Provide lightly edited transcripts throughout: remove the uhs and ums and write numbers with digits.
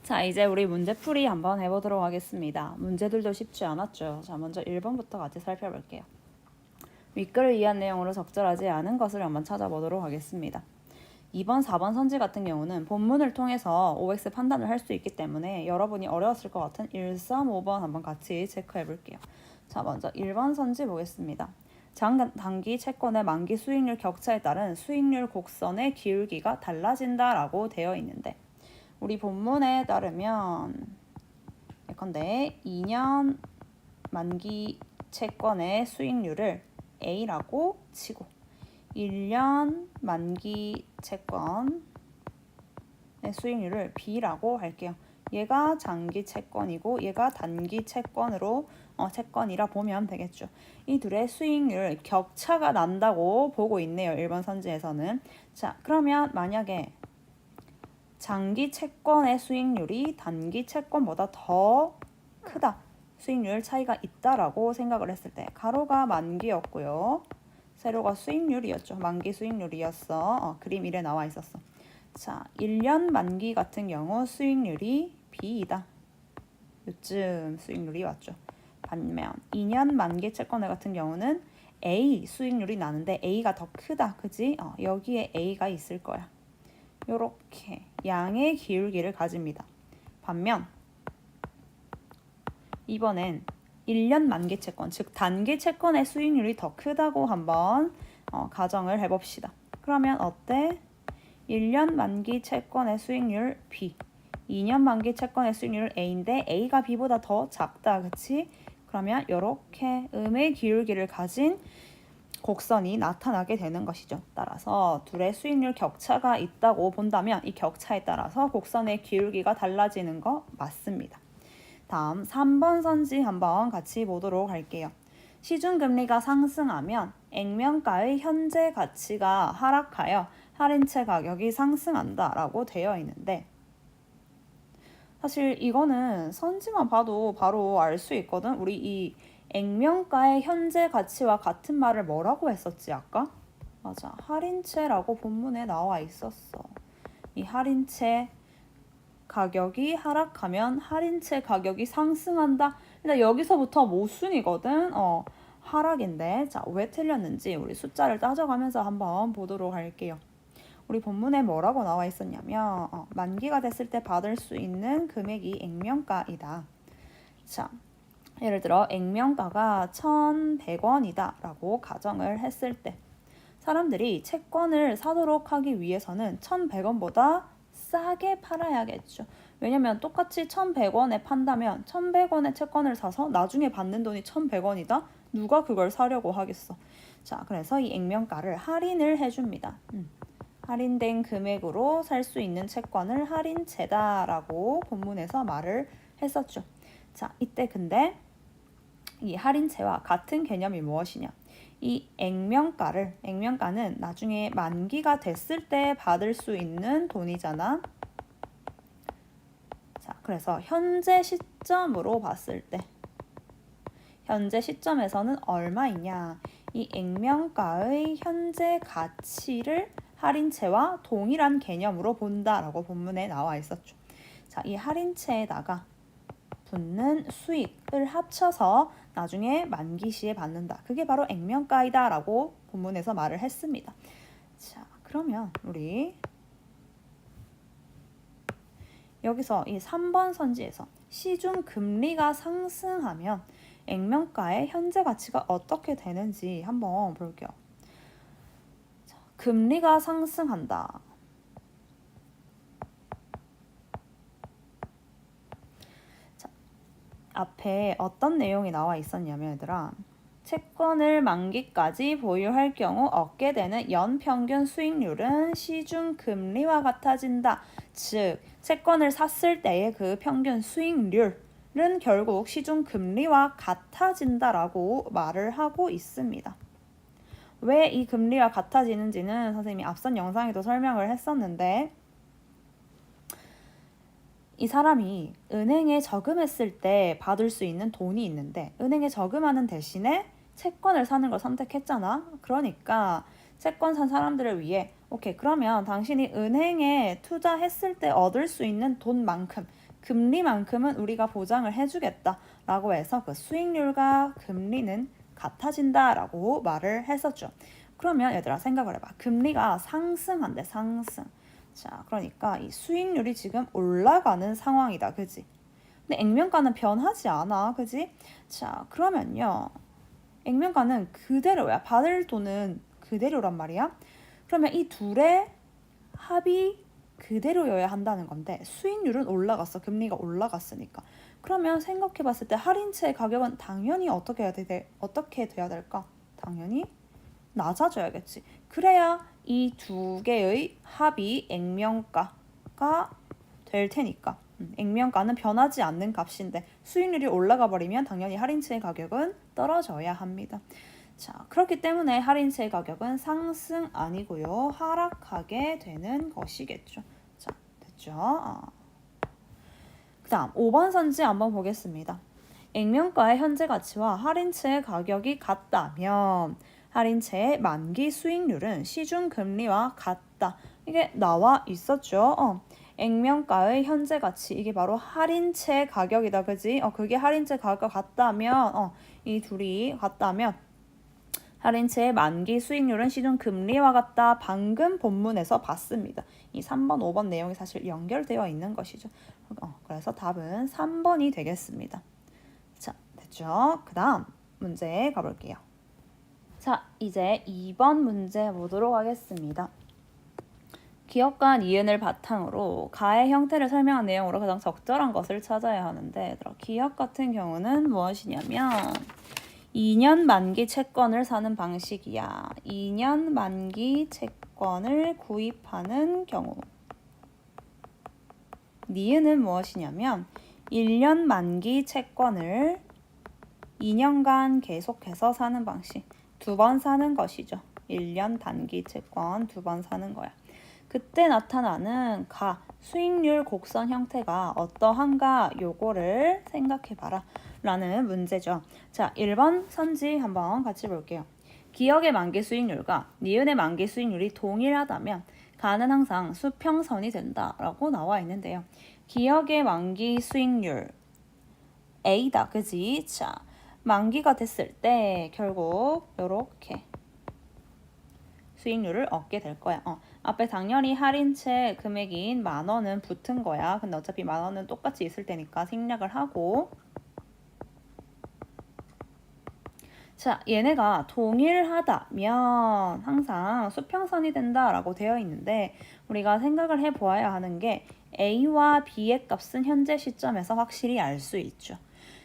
자, 이제 우리 문제풀이 한번 해보도록 하겠습니다. 문제들도 쉽지 않았죠. 자, 먼저 1번부터 같이 살펴볼게요. 윗글을 이해한 내용으로 적절하지 않은 것을 한번 찾아보도록 하겠습니다. 2번, 4번 선지 같은 경우는 본문을 통해서 OX 판단을 할 수 있기 때문에 여러분이 어려웠을 것 같은 1, 3, 5번 한번 같이 체크해 볼게요. 자, 먼저 1번 선지 보겠습니다. 장단기 채권의 만기 수익률 격차에 따른 수익률 곡선의 기울기가 달라진다라고 되어 있는데 우리 본문에 따르면 예컨대 2년 만기 채권의 수익률을 A라고 치고 1년 만기 채권의 수익률을 B라고 할게요. 얘가 장기 채권이고 얘가 단기 채권으로 채권이라 보면 되겠죠. 이 둘의 수익률 격차가 난다고 보고 있네요. 1번 선지에서는. 자, 그러면 만약에 장기 채권의 수익률이 단기 채권보다 더 크다. 수익률 차이가 있다라고 생각을 했을 때 가로가 만기였고요. 세로가 수익률이었죠. 만기 수익률이었어. 그림 1에 나와 있었어. 자, 1년 만기 같은 경우 수익률이 B이다. 요즘 수익률이 왔죠. 반면 2년 만기 채권의 같은 경우는 A 수익률이 나는데 A가 더 크다. 그지? 여기에 A가 있을 거야. 요렇게 양의 기울기를 가집니다. 반면 이번엔 1년 만기 채권, 즉 단기 채권의 수익률이 더 크다고 한번 가정을 해봅시다. 그러면 어때? 1년 만기 채권의 수익률 B, 2년 만기 채권의 수익률 A인데 A가 B보다 더 작다. 그치? 그러면 이렇게 음의 기울기를 가진 곡선이 나타나게 되는 것이죠. 따라서 둘의 수익률 격차가 있다고 본다면 이 격차에 따라서 곡선의 기울기가 달라지는 거 맞습니다. 다음 3번 선지 한번 같이 보도록 할게요. 시중금리가 상승하면 액면가의 현재 가치가 하락하여 할인채 가격이 상승한다 라고 되어 있는데 사실 이거는 선지만 봐도 바로 알 수 있거든. 우리 이 액면가의 현재 가치와 같은 말을 뭐라고 했었지 아까? 맞아, 할인채라고 본문에 나와 있었어. 이 할인채 가격이 하락하면 할인채 가격이 상승한다. 근데 여기서부터 모순이거든. 하락인데 자, 왜 틀렸는지 우리 숫자를 따져가면서 한번 보도록 할게요. 우리 본문에 뭐라고 나와 있었냐면 만기가 됐을 때 받을 수 있는 금액이 액면가이다. 자, 예를 들어 액면가가 1,100원이다 라고 가정을 했을 때 사람들이 채권을 사도록 하기 위해서는 1,100원보다 싸게 팔아야겠죠. 왜냐면 똑같이 1,100원에 판다면 1,100원의 채권을 사서 나중에 받는 돈이 1,100원이다. 누가 그걸 사려고 하겠어. 자, 그래서 이 액면가를 할인을 해줍니다. 할인된 금액으로 살 수 있는 채권을 할인채다라고 본문에서 말을 했었죠. 자, 이때 근데 이 할인채와 같은 개념이 무엇이냐? 이 액면가는 나중에 만기가 됐을 때 받을 수 있는 돈이잖아. 자, 그래서 현재 시점으로 봤을 때 현재 시점에서는 얼마이냐? 이 액면가의 현재 가치를 할인채와 동일한 개념으로 본다라고 본문에 나와 있었죠. 자, 이 할인채에다가 붙는 수익을 합쳐서 나중에 만기 시에 받는다. 그게 바로 액면가이다 라고 본문에서 말을 했습니다. 자, 그러면 우리 여기서 이 3번 선지에서 시중 금리가 상승하면 액면가의 현재 가치가 어떻게 되는지 한번 볼게요. 자, 금리가 상승한다. 앞에 어떤 내용이 나와 있었냐면 얘들아, 채권을 만기까지 보유할 경우 얻게 되는 연평균 수익률은 시중 금리와 같아진다. 즉, 채권을 샀을 때의 그 평균 수익률은 결국 시중 금리와 같아진다라고 말을 하고 있습니다. 왜 이 금리와 같아지는지는 선생님이 앞선 영상에도 설명을 했었는데 이 사람이 은행에 저금했을 때 받을 수 있는 돈이 있는데 은행에 저금하는 대신에 채권을 사는 걸 선택했잖아. 그러니까 채권 산 사람들을 위해 오케이. 그러면 당신이 은행에 투자했을 때 얻을 수 있는 돈만큼, 금리만큼은 우리가 보장을 해주겠다 라고 해서 그 수익률과 금리는 같아진다 라고 말을 했었죠. 그러면 얘들아 생각을 해봐. 금리가 상승한대, 상승. 자, 그러니까 이 수익률이 지금 올라가는 상황이다. 그지? 근데 액면가는 변하지 않아. 그지? 자, 그러면요. 액면가는 그대로야. 받을 돈은 그대로란 말이야. 그러면 이 둘의 합이 그대로여야 한다는 건데 수익률은 올라갔어. 금리가 올라갔으니까. 그러면 생각해 봤을 때 할인채 가격은 당연히 어떻게 돼야 될까? 당연히 낮아져야겠지. 그래야 이 두 개의 합이 액면가가 될 테니까. 액면가는 변하지 않는 값인데 수익률이 올라가 버리면 당연히 할인채 가격은 떨어져야 합니다. 자, 그렇기 때문에 할인채 가격은 상승 아니고요. 하락하게 되는 것이겠죠. 자, 됐죠? 그 다음 5번 선지 한번 보겠습니다. 액면가의 현재 가치와 할인채 가격이 같다면 할인채의 만기 수익률은 시중 금리와 같다. 이게 나와 있었죠. 액면가의 현재 가치 이게 바로 할인채 가격이다. 그지? 그게 할인채 가격 같다면 이 둘이 같다면 할인채의 만기 수익률은 시중 금리와 같다. 방금 본문에서 봤습니다. 이 3번, 5번 내용이 사실 연결되어 있는 것이죠. 그래서 답은 3번이 되겠습니다. 자, 됐죠? 그 다음 문제 가볼게요. 자, 이제 2번 문제 보도록 하겠습니다. 기업과 니은을 바탕으로 가의 형태를 설명한 내용으로 가장 적절한 것을 찾아야 하는데 기업 같은 경우는 무엇이냐면 2년 만기 채권을 사는 방식이야. 2년 만기 채권을 구입하는 경우. 니은은 무엇이냐면 1년 만기 채권을 2년간 계속해서 사는 방식. 2번 사는 것이죠. 1년 단기 채권 2번 사는 거야. 그때 나타나는 가, 수익률 곡선 형태가 어떠한가 요거를 생각해봐라 라는 문제죠. 자, 1번 선지 한번 같이 볼게요. 기억의 만기 수익률과 니은의 만기 수익률이 동일하다면 가는 항상 수평선이 된다라고 나와 있는데요. 기억의 만기 수익률 A다. 그지? 자, 만기가 됐을 때 결국 이렇게 수익률을 얻게 될 거야. 앞에 당연히 할인채 금액인 10,000원은 붙은 거야. 근데 어차피 10,000원은 똑같이 있을 테니까 생략을 하고. 자, 얘네가 동일하다면 항상 수평선이 된다라고 되어 있는데 우리가 생각을 해보아야 하는 게 A와 B의 값은 현재 시점에서 확실히 알 수 있죠.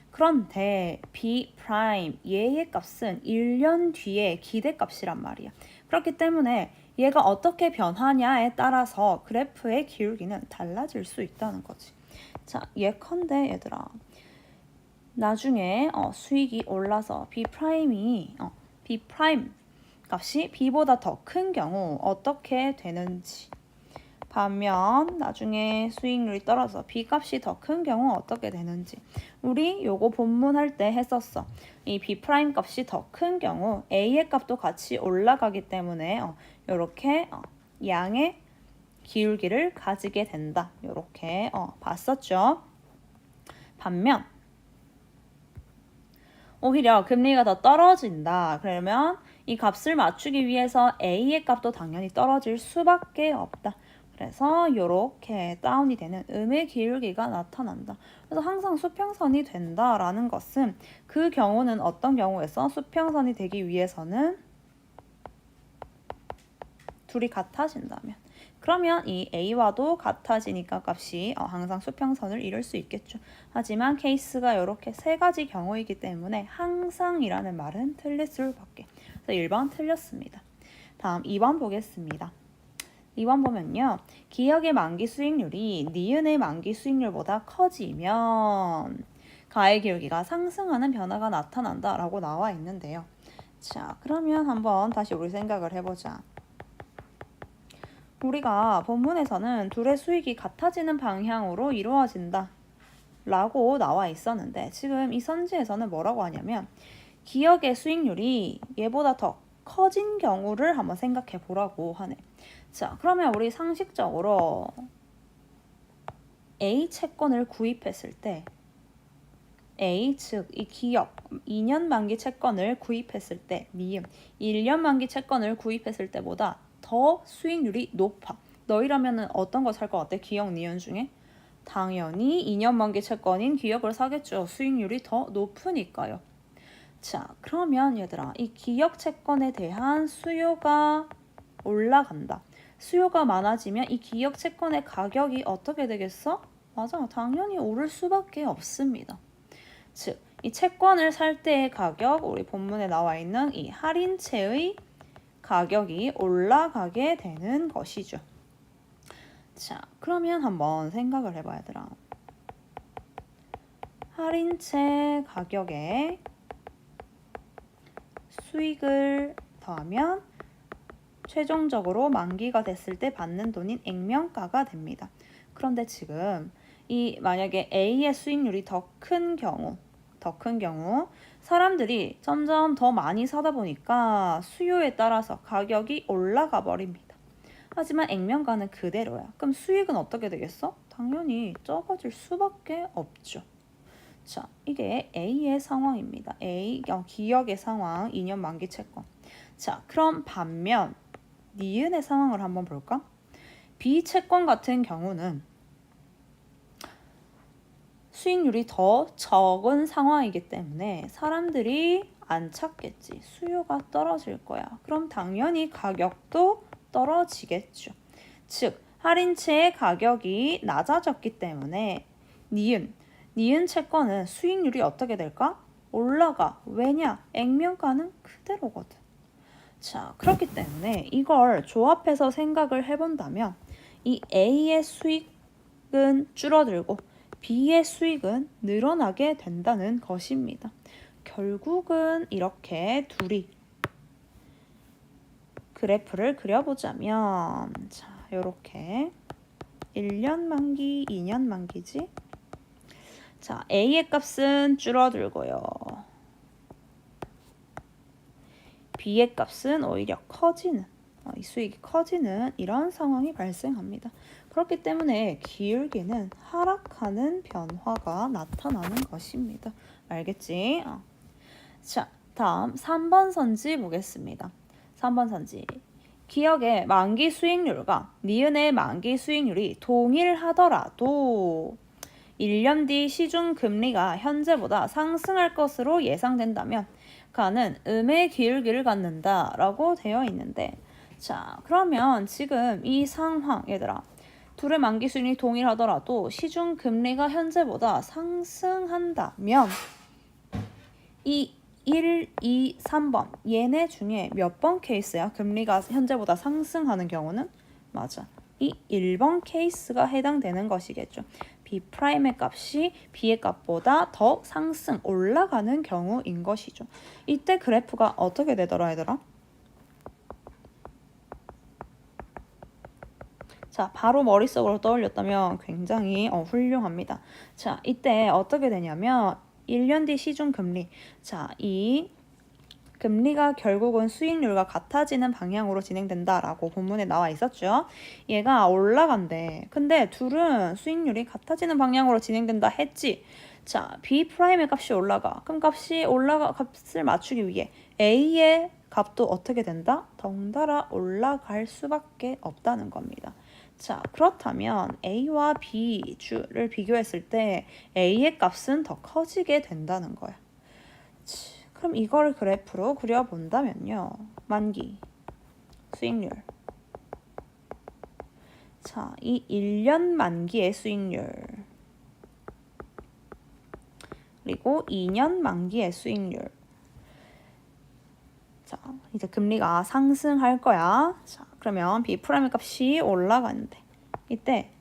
그런데 B 프라임 얘의 값은 1년 뒤에 기대값이란 말이야. 그렇기 때문에 얘가 어떻게 변하냐에 따라서 그래프의 기울기는 달라질 수 있다는 거지. 자, 예컨대 얘들아. 나중에 수익이 올라서 B 프라임 값이 B보다 더 큰 경우 어떻게 되는지. 반면 나중에 수익률이 떨어져 B 값이 더 큰 경우 어떻게 되는지 우리 요거 본문할 때 했었어. 이 B 프라임 값이 더 큰 경우 A의 값도 같이 올라가기 때문에 요렇게 양의 기울기를 가지게 된다. 요렇게 봤었죠. 반면 오히려 금리가 더 떨어진다. 그러면 이 값을 맞추기 위해서 A의 값도 당연히 떨어질 수밖에 없다. 그래서 이렇게 다운이 되는 음의 기울기가 나타난다. 그래서 항상 수평선이 된다라는 것은 그 경우는 어떤 경우에서 수평선이 되기 위해서는 둘이 같아진다면 그러면 이 A와도 같아지니까 값이 항상 수평선을 이룰 수 있겠죠. 하지만 케이스가 이렇게 세 가지 경우이기 때문에 항상이라는 말은 틀릴 수밖에. 그래서 1번 틀렸습니다. 다음 2번 보겠습니다. 2번 보면요. 기억의 만기 수익률이 니은의 만기 수익률보다 커지면 가의 기울기가 상승하는 변화가 나타난다라고 나와 있는데요. 자, 그러면 한번 다시 우리 생각을 해보자. 우리가 본문에서는 둘의 수익이 같아지는 방향으로 이루어진다 라고 나와 있었는데 지금 이 선지에서는 뭐라고 하냐면 기억의 수익률이 얘보다 더 커진 경우를 한번 생각해 보라고 하네. 자, 그러면 우리 상식적으로 A 채권을 구입했을 때 A, 즉 이 기업 2년 만기 채권을 구입했을 때 미음 1년 만기 채권을 구입했을 때보다 더 수익률이 높아. 너희라면은 어떤 거 살 것 같아? 기업, 니은 중에? 당연히 2년 만기 채권인 기업을 사겠죠. 수익률이 더 높으니까요. 자, 그러면 얘들아, 이 기업 채권에 대한 수요가 올라간다. 수요가 많아지면 이 기업 채권의 가격이 어떻게 되겠어? 맞아, 당연히 오를 수밖에 없습니다. 즉, 이 채권을 살 때의 가격, 우리 본문에 나와 있는 이 할인채의 가격이 올라가게 되는 것이죠. 자, 그러면 한번 생각을 해봐야 되라. 할인채 가격에 수익을 더하면 최종적으로 만기가 됐을 때 받는 돈인 액면가가 됩니다. 그런데 지금 이 만약에 A의 수익률이 더 큰 경우 사람들이 점점 더 많이 사다 보니까 수요에 따라서 가격이 올라가 버립니다. 하지만 액면가는 그대로야. 그럼 수익은 어떻게 되겠어? 당연히 적어질 수밖에 없죠. 자, 이게 A의 상황입니다. A, 기업의 상황, 2년 만기 채권. 자, 그럼 반면 니은의 상황을 한번 볼까? B 채권 같은 경우는 수익률이 더 적은 상황이기 때문에 사람들이 안 찾겠지. 수요가 떨어질 거야. 그럼 당연히 가격도 떨어지겠죠. 즉, 할인채의 가격이 낮아졌기 때문에 니은 채권은 수익률이 어떻게 될까? 올라가. 왜냐? 액면가는 그대로거든. 자, 그렇기 때문에 이걸 조합해서 생각을 해본다면 이 A의 수익은 줄어들고 B의 수익은 늘어나게 된다는 것입니다. 결국은 이렇게 둘이 그래프를 그려보자면 자, 이렇게 1년 만기, 2년 만기지? 자, A의 값은 줄어들고요. B의 값은 오히려 커지는, 이 수익이 커지는 이런 상황이 발생합니다. 그렇기 때문에 기울기는 하락하는 변화가 나타나는 것입니다. 알겠지? 자, 다음 3번 선지 보겠습니다. 3번 선지. 기업의 만기 수익률과 니은의 만기 수익률이 동일하더라도 1년 뒤 시중 금리가 현재보다 상승할 것으로 예상된다면 가는 음의 기울기를 갖는다라고 되어 있는데, 자, 그러면 지금 이 상황, 얘들아, 둘의 만기 수익률이 동일하더라도 시중 금리가 현재보다 상승한다면 이 1, 2, 3번 얘네 중에 몇 번 케이스야? 금리가 현재보다 상승하는 경우는? 맞아, 이 1번 케이스가 해당되는 것이겠죠. B'의 값이 B의 값보다 더 상승, 올라가는 경우인 것이죠. 이때 그래프가 어떻게 되더라, 얘들아? 자, 바로 머릿속으로 떠올렸다면 굉장히 훌륭합니다. 자, 이때 어떻게 되냐면 1년 뒤 시중 금리. 자, 이 금리가 결국은 수익률과 같아지는 방향으로 진행된다라고 본문에 나와 있었죠. 얘가 올라간대. 근데 둘은 수익률이 같아지는 방향으로 진행된다 했지. 자, B'의 값이 올라가. 그럼 값을 맞추기 위해 A의 값도 어떻게 된다? 덩달아 올라갈 수밖에 없다는 겁니다. 자, 그렇다면 A와 B를 비교했을 때 A의 값은 더 커지게 된다는 거야. 그럼 이걸 그래프로 그려본다면요. 만기, 수익률. 자, 이 1년 만기의 수익률. 그리고 2년 만기의 수익률. 자, 이제 금리가 상승할 거야. 자, 그러면 B'의 값이 올라가는데 이때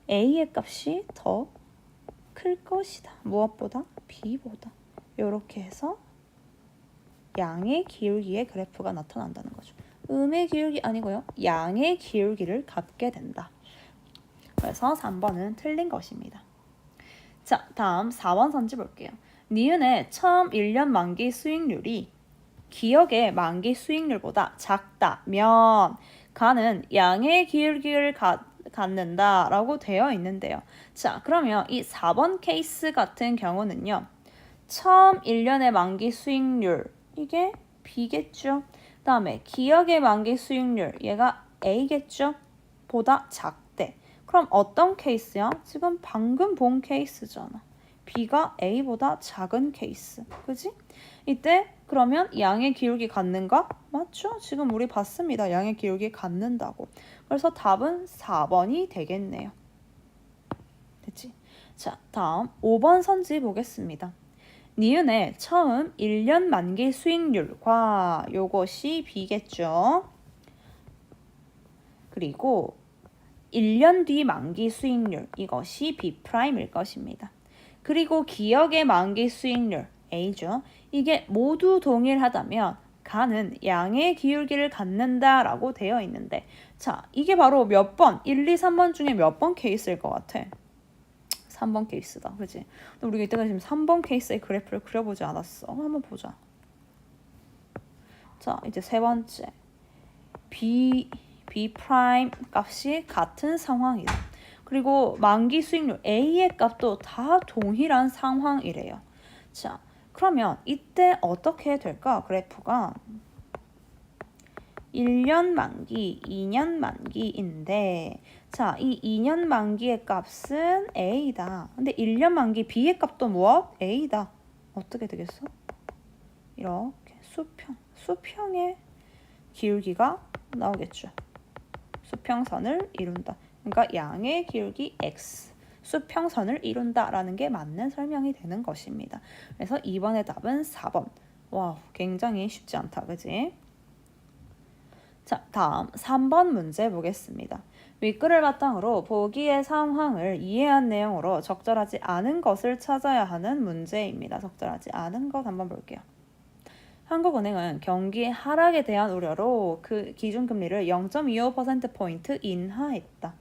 A의 값이 더 클 것이다. 무엇보다? B보다. 이렇게 해서 양의 기울기의 그래프가 나타난다는 거죠. 음의 기울기 아니고요. 양의 기울기를 갖게 된다. 그래서 3번은 틀린 것입니다. 자, 다음 4번 선지 볼게요. 니은의 처음 1년 만기 수익률이 기업의 만기 수익률보다 작다면 가는 양의 기울기를 갖는다라고 되어 있는데요. 자, 그러면 이 4번 케이스 같은 경우는요. 처음 1년의 만기 수익률 이게 B겠죠. 그 다음에 기억의 만기 수익률 얘가 A겠죠. 보다 작대. 그럼 어떤 케이스야? 지금 방금 본 케이스잖아. B가 A보다 작은 케이스. 그지? 이때 그러면 양의 기울기 갖는가? 맞죠? 지금 우리 봤습니다. 양의 기울기 갖는다고. 그래서 답은 4번이 되겠네요. 됐지? 자, 다음 5번 선지 보겠습니다. 니은의 처음 1년 만기 수익률과 요것이 B겠죠. 그리고 1년 뒤 만기 수익률 이것이 B'일 것입니다. 그리고 기억의 만기 수익률 A죠. 이게 모두 동일하다면 가는 양의 기울기를 갖는다라고 되어 있는데 자, 이게 바로 몇 번? 1, 2, 3번 중에 몇 번 케이스일 것 같아? 3번 케이스다. 그치? 근데 우리가 이때까지 지금 3번 케이스의 그래프를 그려보지 않았어. 한번 보자. 자, 이제 세 번째. B 프라임 값이 같은 상황이다. 그리고 만기 수익률 A의 값도 다 동일한 상황이래요. 자, 그러면 이때 어떻게 될까? 그래프가 1년 만기, 2년 만기인데 자, 이 2년 만기의 값은 A다. 근데 1년 만기 B의 값도 무엇? A다. 어떻게 되겠어? 이렇게 수평의 기울기가 나오겠죠. 수평선을 이룬다. 그러니까 양의 기울기 X, 수평선을 이룬다라는 게 맞는 설명이 되는 것입니다. 그래서 2번의 답은 4번. 와, 굉장히 쉽지 않다. 그지? 자, 다음 3번 문제 보겠습니다. 윗글을 바탕으로 보기의 상황을 이해한 내용으로 적절하지 않은 것을 찾아야 하는 문제입니다. 적절하지 않은 것 한번 볼게요. 한국은행은 경기 하락에 대한 우려로 그 기준금리를 0.25%포인트 인하했다.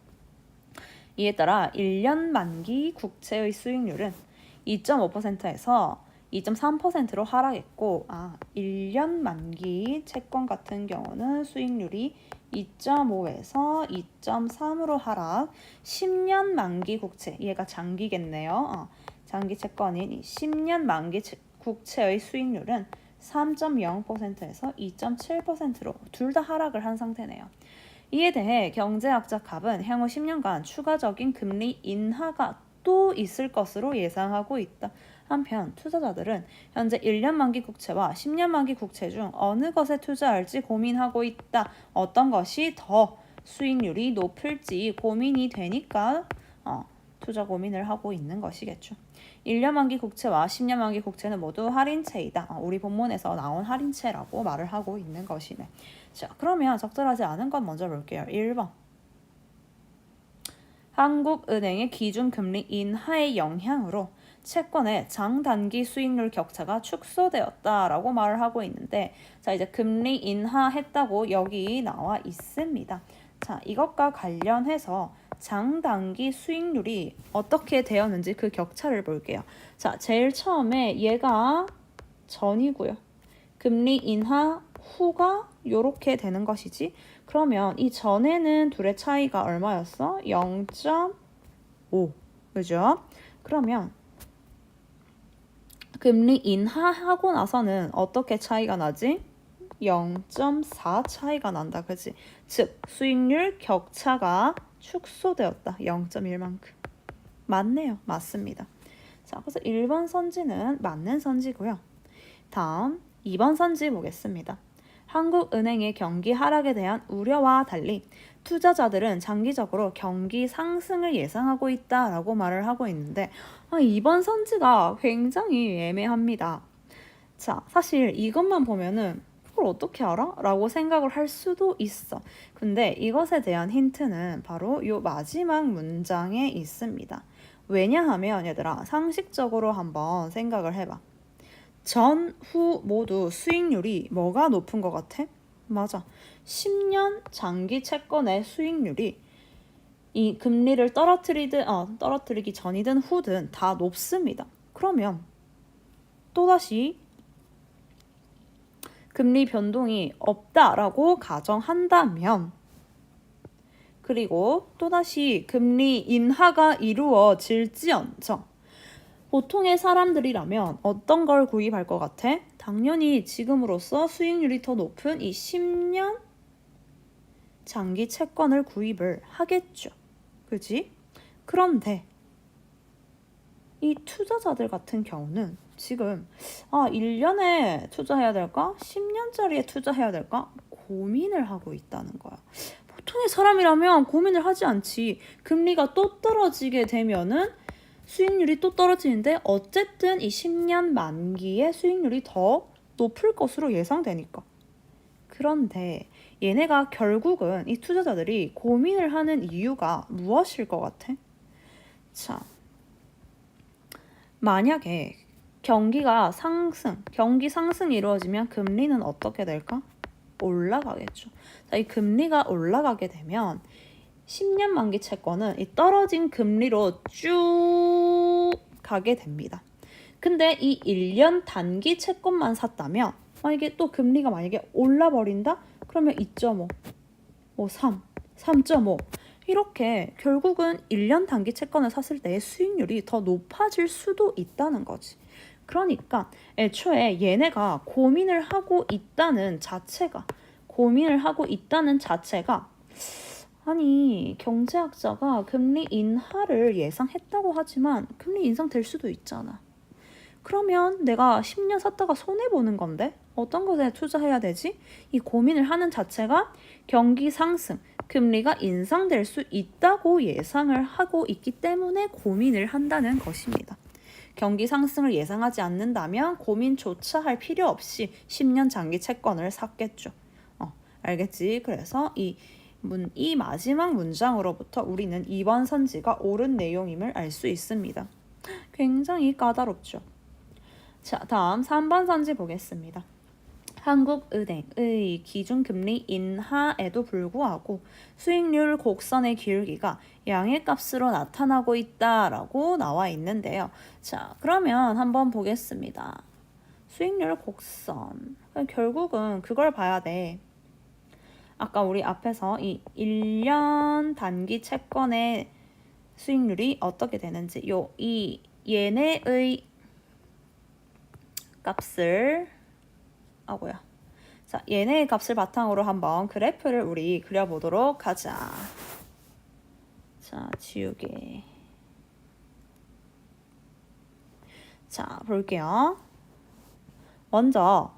이에 따라 1년 만기 국채의 수익률은 2.5%에서 2.3%로 하락했고 1년 만기 채권 같은 경우는 수익률이 2.5에서 2.3으로 하락 10년 만기 국채 얘가 장기겠네요. 장기 채권인 10년 만기 국채의 수익률은 3.0%에서 2.7%로 둘 다 하락을 한 상태네요. 이에 대해 경제학자 갑은 향후 10년간 추가적인 금리 인하가 또 있을 것으로 예상하고 있다. 한편 투자자들은 현재 1년 만기 국채와 10년 만기 국채 중 어느 것에 투자할지 고민하고 있다. 어떤 것이 더 수익률이 높을지 고민이 되니까 투자 고민을 하고 있는 것이겠죠. 1년 만기 국채와 10년 만기 국채는 모두 할인채이다. 우리 본문에서 나온 할인채라고 말을 하고 있는 것이네. 자, 그러면 적절하지 않은 건 먼저 볼게요. 1번. 한국은행의 기준금리 인하의 영향으로 채권의 장단기 수익률 격차가 축소되었다라고 말을 하고 있는데 자, 이제 금리 인하했다고 여기 나와 있습니다. 자, 이것과 관련해서 장단기 수익률이 어떻게 되었는지 그 격차를 볼게요. 자, 제일 처음에 얘가 전이고요. 금리 인하 후가 요렇게 되는 것이지. 그러면 이 전에는 둘의 차이가 얼마였어? 0.5. 그죠? 그러면 금리 인하하고 나서는 어떻게 차이가 나지? 0.4 차이가 난다. 그치? 즉 수익률 격차가 축소되었다. 0.1만큼. 맞네요. 맞습니다. 자, 그래서 1번 선지는 맞는 선지고요. 다음 2번 선지 보겠습니다. 한국은행의 경기 하락에 대한 우려와 달리 투자자들은 장기적으로 경기 상승을 예상하고 있다라고 말을 하고 있는데 2번 선지가 굉장히 애매합니다. 자, 사실 이것만 보면은 그걸 어떻게 알아? 라고 생각을 할 수도 있어. 근데 이것에 대한 힌트는 바로 요 마지막 문장에 있습니다. 왜냐하면 얘들아 상식적으로 한번 생각을 해봐. 전, 후 모두 수익률이 뭐가 높은 것 같아? 맞아. 10년 장기 채권의 수익률이 이 금리를 떨어뜨리기 전이든 후든 다 높습니다. 그러면 또다시 금리 변동이 없다라고 가정한다면 그리고 또다시 금리 인하가 이루어질지언정 보통의 사람들이라면 어떤 걸 구입할 것 같아? 당연히 지금으로서 수익률이 더 높은 이 10년 장기 채권을 구입을 하겠죠. 그지? 그런데 이 투자자들 같은 경우는 지금 1년에 투자해야 될까? 10년짜리에 투자해야 될까? 고민을 하고 있다는 거야. 보통의 사람이라면 고민을 하지 않지. 금리가 또 떨어지게 되면은 수익률이 또 떨어지는데 어쨌든 이 10년 만기에 수익률이 더 높을 것으로 예상되니까. 그런데 얘네가 결국은 이 투자자들이 고민을 하는 이유가 무엇일 것 같아? 자, 만약에 경기 상승이 이루어지면 금리는 어떻게 될까? 올라가겠죠. 자, 이 금리가 올라가게 되면 10년 만기 채권은 이 떨어진 금리로 쭉 가게 됩니다. 근데 이 1년 단기 채권만 샀다면 만약에 또 금리가 만약에 올라버린다? 그러면 2.5, 3, 3.5 이렇게 결국은 1년 단기 채권을 샀을 때의 수익률이 더 높아질 수도 있다는 거지. 그러니까 애초에 얘네가 고민을 하고 있다는 자체가 아니 경제학자가 금리 인하를 예상했다고 하지만 금리 인상될 수도 있잖아. 그러면 내가 10년 샀다가 손해보는 건데 어떤 것에 투자해야 되지? 이 고민을 하는 자체가 경기 상승, 금리가 인상될 수 있다고 예상을 하고 있기 때문에 고민을 한다는 것입니다. 경기 상승을 예상하지 않는다면 고민조차 할 필요 없이 10년 장기 채권을 샀겠죠. 알겠지? 그래서 이 마지막 문장으로부터 우리는 2번 선지가 옳은 내용임을 알 수 있습니다. 굉장히 까다롭죠. 자, 다음 3번 선지 보겠습니다. 한국은행의 기준금리 인하에도 불구하고 수익률 곡선의 기울기가 양의 값으로 나타나고 있다라고 나와 있는데요. 자, 그러면 한번 보겠습니다. 수익률 곡선. 결국은 그걸 봐야 돼. 아까 우리 앞에서 이 1년 단기 채권의 수익률이 어떻게 되는지 얘네의 값을 자, 얘네의 값을 바탕으로 한번 그래프를 우리 그려보도록 하자. 자, 지우개. 자, 볼게요. 먼저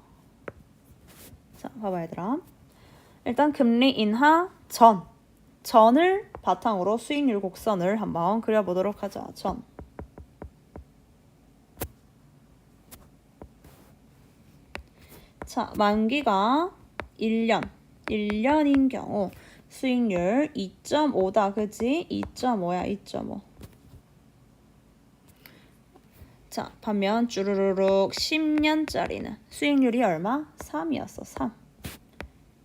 자, 봐봐 얘들아. 일단 금리 인하 전을 바탕으로 수익률 곡선을 한번 그려보도록 하자. 전. 자, 만기가 1년인 경우 수익률 2.5다. 그지? 2.5야, 2.5. 자, 반면 쭈루루룩 10년짜리는 수익률이 얼마? 3이었어. 3.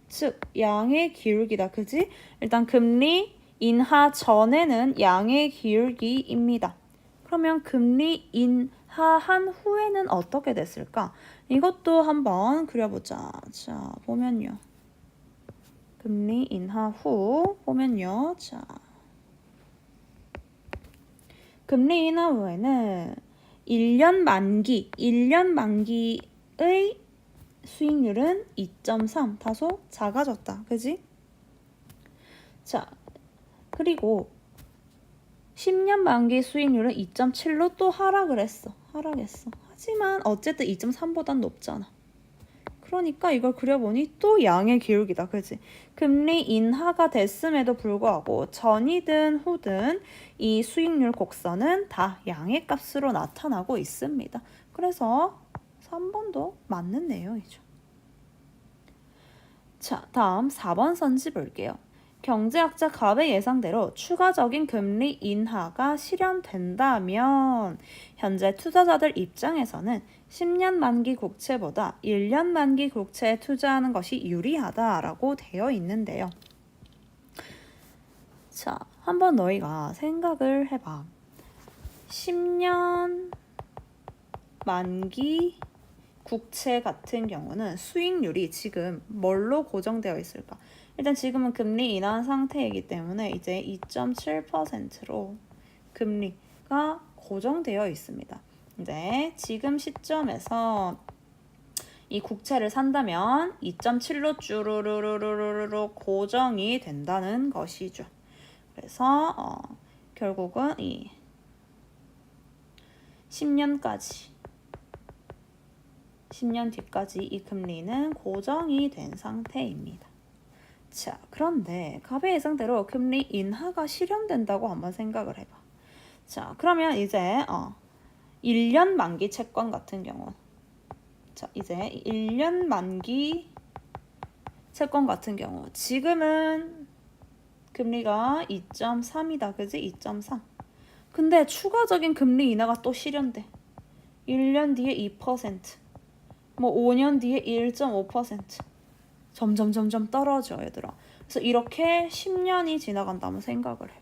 즉, 양의 기울기다. 그지? 일단 금리 인하 전에는 양의 기울기입니다. 그러면 금리 인하한 후에는 어떻게 됐을까? 이것도 한번 그려보자. 자, 보면요. 금리 인하 후 보면요. 자, 금리 인하 후에는 1년 만기의 수익률은 2.3 다소 작아졌다. 그지? 자, 그리고 10년 만기 수익률은 2.7로 또 하락했어. 하지만 어쨌든 2.3보단 높잖아. 그러니까 이걸 그려보니 또 양의 기울기다. 그지? 금리 인하가 됐음에도 불구하고 전이든 후든 이 수익률 곡선은 다 양의 값으로 나타나고 있습니다. 그래서 3번도 맞는 내용이죠. 자, 다음 4번 선지 볼게요. 경제학자 갑의 예상대로 추가적인 금리 인하가 실현된다면 현재 투자자들 입장에서는 10년 만기 국채보다 1년 만기 국채에 투자하는 것이 유리하다라고 되어 있는데요. 자, 한번 너희가 생각을 해봐. 10년 만기 국채 같은 경우는 수익률이 지금 뭘로 고정되어 있을까? 일단 지금은 금리 인하한 상태이기 때문에 이제 2.7%로 금리가 고정되어 있습니다. 이제 지금 시점에서 이 국채를 산다면 2.7로 쭈루루루루루 고정이 된다는 것이죠. 그래서 결국은 이 10년 뒤까지 이 금리는 고정이 된 상태입니다. 자, 그런데 갑의 예상대로 금리 인하가 실현된다고 한번 생각을 해봐. 자, 그러면 이제 1년 만기 채권 같은 경우, 자, 이제 1년 만기 채권 같은 경우 지금은 금리가 2.3이다. 그지? 2.3. 근데 추가적인 금리 인하가 또 실현돼. 1년 뒤에 2%, 뭐 5년 뒤에 1.5%. 점점 떨어져, 얘들아. 그래서 이렇게 10년이 지나간다면 생각을 해봐.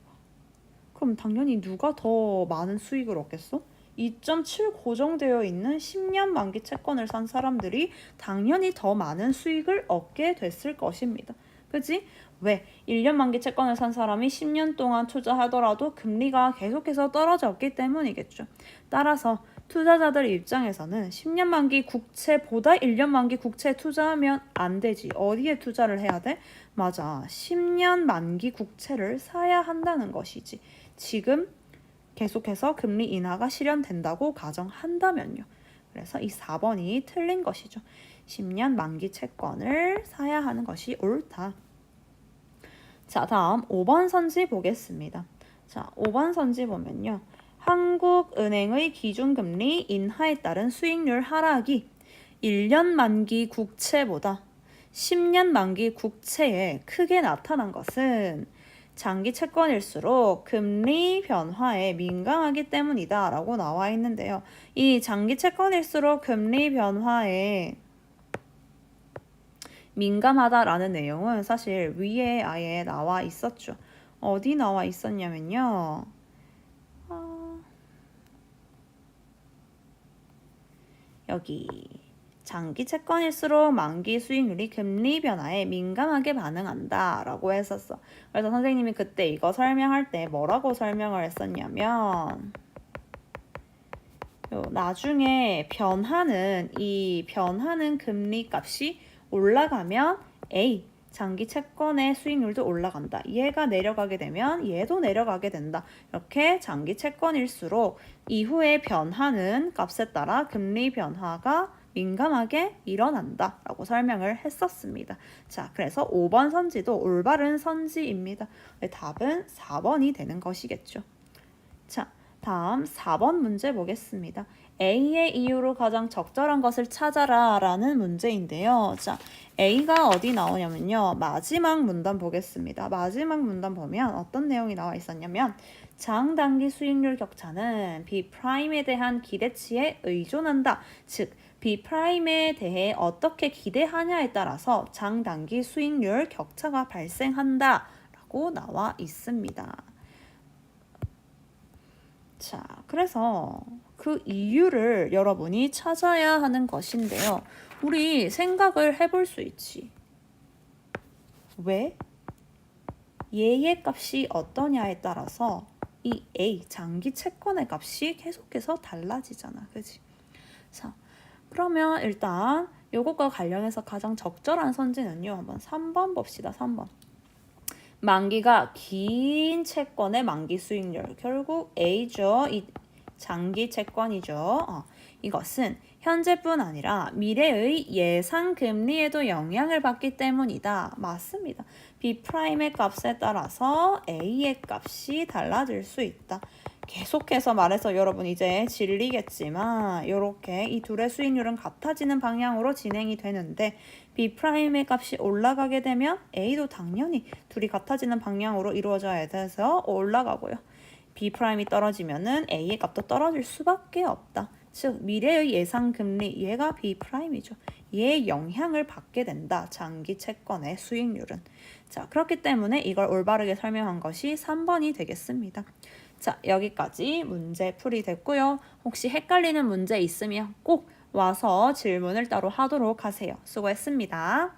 그럼 당연히 누가 더 많은 수익을 얻겠어? 2.7 고정되어 있는 10년 만기 채권을 산 사람들이 당연히 더 많은 수익을 얻게 됐을 것입니다. 그치? 왜? 1년 만기 채권을 산 사람이 10년 동안 투자하더라도 금리가 계속해서 떨어졌기 때문이겠죠. 따라서 투자자들 입장에서는 10년 만기 국채보다 1년 만기 국채에 투자하면 안 되지. 어디에 투자를 해야 돼? 맞아. 10년 만기 국채를 사야 한다는 것이지. 지금 계속해서 금리 인하가 실현된다고 가정한다면요. 그래서 이 4번이 틀린 것이죠. 10년 만기 채권을 사야 하는 것이 옳다. 자, 다음 5번 선지 보겠습니다. 자, 5번 선지 보면요. 한국은행의 기준금리 인하에 따른 수익률 하락이 1년 만기 국채보다 10년 만기 국채에 크게 나타난 것은 장기 채권일수록 금리 변화에 민감하기 때문이다 라고 나와 있는데요. 이 장기 채권일수록 금리 변화에 민감하다라는 내용은 사실 위에 아예 나와 있었죠. 어디 나와 있었냐면요. 여기 장기 채권일수록 만기 수익률이 금리 변화에 민감하게 반응한다 라고 했었어. 그래서 선생님이 그때 이거 설명할 때 뭐라고 설명을 했었냐면 나중에 이 변하는 금리 값이 올라가면 A 장기 채권의 수익률도 올라간다. 얘가 내려가게 되면 얘도 내려가게 된다. 이렇게 장기 채권일수록 이후에 변하는 값에 따라 금리 변화가 민감하게 일어난다 라고 설명을 했었습니다. 자, 그래서 5번 선지도 올바른 선지입니다. 답은 4번이 되는 것이겠죠. 자, 다음 4번 문제 보겠습니다. A의 이유로 가장 적절한 것을 찾아라 라는 문제인데요. 자, A가 어디 나오냐면요. 마지막 문단 보겠습니다. 마지막 문단 보면 어떤 내용이 나와 있었냐면 장단기 수익률 격차는 B'에 대한 기대치에 의존한다. 즉, B'에 대해 어떻게 기대하냐에 따라서 장단기 수익률 격차가 발생한다 라고 나와 있습니다. 자, 그래서 그 이유를 여러분이 찾아야 하는 것인데요. 우리 생각을 해볼 수 있지. 왜? 얘의 값이 어떠냐에 따라서 이 A, 장기 채권의 값이 계속해서 달라지잖아. 그치? 자, 그러면 일단 요것과 관련해서 가장 적절한 선지는요. 한번 3번 봅시다. 3번. 만기가 긴 채권의 만기 수익률. 결국 A죠. 이 장기 채권이죠. 이것은 현재뿐 아니라 미래의 예상 금리에도 영향을 받기 때문이다. 맞습니다. B'의 값에 따라서 A의 값이 달라질 수 있다. 계속해서 말해서 여러분 이제 질리겠지만 이렇게 이 둘의 수익률은 같아지는 방향으로 진행이 되는데 B'의 값이 올라가게 되면 A도 당연히 둘이 같아지는 방향으로 이루어져야 돼서 올라가고요. B'이 떨어지면은 A의 값도 떨어질 수밖에 없다. 즉 미래의 예상 금리 얘가 B'이죠. 얘의 영향을 받게 된다. 장기 채권의 수익률은. 자, 그렇기 때문에 이걸 올바르게 설명한 것이 3번이 되겠습니다. 자, 여기까지 문제 풀이 됐고요. 혹시 헷갈리는 문제 있으면 꼭 와서 질문을 따로 하도록 하세요. 수고했습니다.